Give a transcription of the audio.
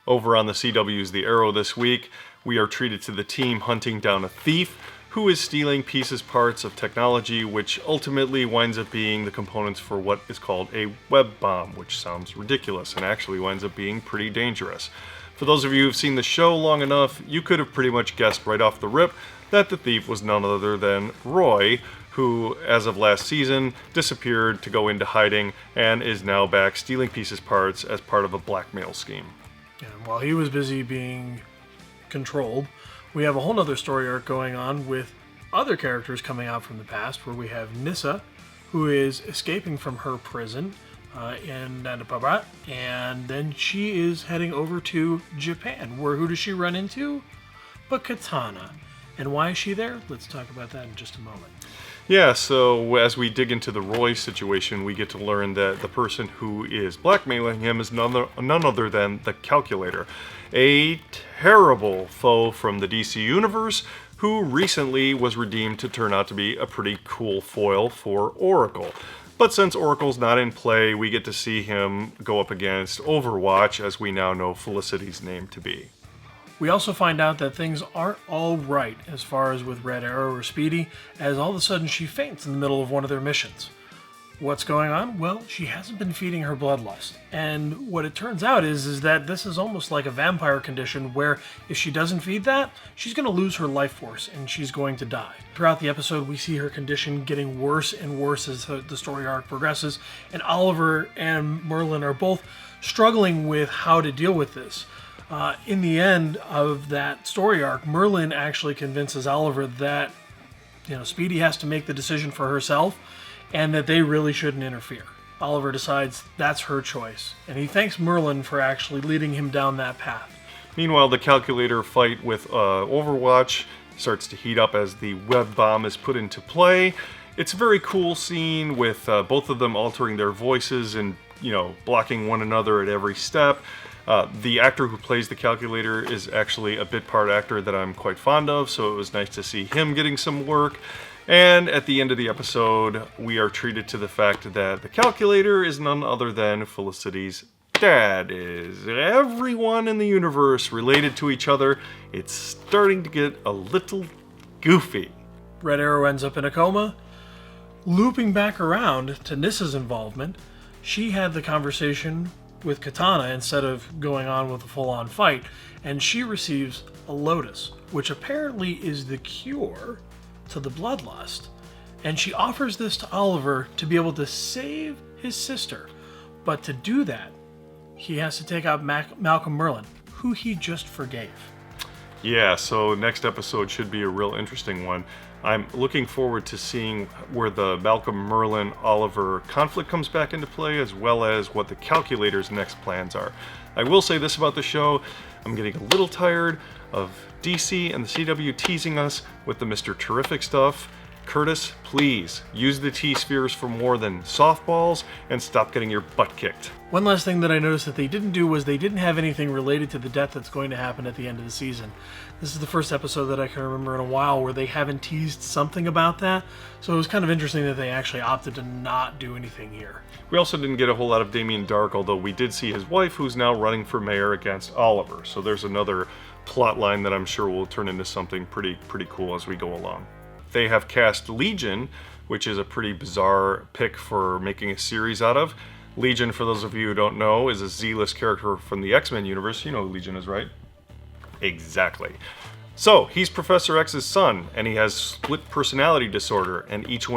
Over on the CW's The Arrow this week, we are treated to the team hunting down a thief who is stealing parts of technology, which ultimately winds up being the components for what is called a web bomb, which sounds ridiculous and actually winds up being pretty dangerous. For those of you who've seen the show long enough, you could have pretty much guessed right off the rip that the thief was none other than Roy, who, as of last season, disappeared to go into hiding and is now back stealing parts as part of a blackmail scheme. And while he was busy being controlled, we have a whole other story arc going on with other characters coming out from the past, where we have Nyssa, who is escaping from her prison in Nanapabat, and then she is heading over to Japan, where who does she run into? But Katana. And why is she there? Let's talk about that in just a moment. Yeah, so as we dig into the Roy situation, we get to learn that the person who is blackmailing him is none other than the Calculator, a terrible foe from the DC Universe who recently was redeemed to turn out to be a pretty cool foil for Oracle. But since Oracle's not in play, we get to see him go up against Overwatch, as we now know Felicity's name to be. We also find out that things aren't all right as far as with Red Arrow or Speedy, as all of a sudden she faints in the middle of one of their missions. What's going on? Well, she hasn't been feeding her bloodlust. And what it turns out is that this is almost like a vampire condition where if she doesn't feed that, she's going to lose her life force and she's going to die. Throughout the episode, we see her condition getting worse and worse as the story arc progresses, and Oliver and Merlin are both struggling with how to deal with this. In the end of that story arc, Merlin actually convinces Oliver that, Speedy has to make the decision for herself and that they really shouldn't interfere. Oliver decides that's her choice, and he thanks Merlin for actually leading him down that path. Meanwhile, the Calculator fight with Overwatch starts to heat up as the web bomb is put into play. It's a very cool scene with both of them altering their voices and, blocking one another at every step. The actor who plays the Calculator is actually a bit part actor that I'm quite fond of, so it was nice to see him getting some work. And at the end of the episode, we are treated to the fact that the Calculator is none other than Felicity's dad. Is everyone in the universe related to each other? It's starting to get a little goofy. Red Arrow ends up in a coma. Looping back around to Nyssa's involvement, she had the conversation with Katana instead of going on with a full-on fight, and she receives a lotus, which apparently is the cure to the bloodlust, and she offers this to Oliver to be able to save his sister. But to do that, he has to take out Malcolm Merlin, who he just forgave. Yeah, so next episode should be a real interesting one. I'm looking forward to seeing where the Malcolm Merlin Oliver conflict comes back into play, as well as what the Calculator's next plans are. I will say this about the show: I'm getting a little tired of DC and the CW teasing us with the Mr. Terrific stuff. Curtis, please use the T-spheres for more than softballs and stop getting your butt kicked. One last thing that I noticed that they didn't do was they didn't have anything related to the death that's going to happen at the end of the season. This is the first episode that I can remember in a while where they haven't teased something about that, so it was kind of interesting that they actually opted to not do anything here. We also didn't get a whole lot of Damien Dark, although we did see his wife, who's now running for mayor against Oliver, so there's another plot line that I'm sure will turn into something pretty cool as we go along. They have cast Legion, which is a pretty bizarre pick for making a series out of. Legion, for those of you who don't know, is a Z-list character from the X-Men universe. You know who Legion is, right? Exactly. So, he's Professor X's son, and he has split personality disorder, and each one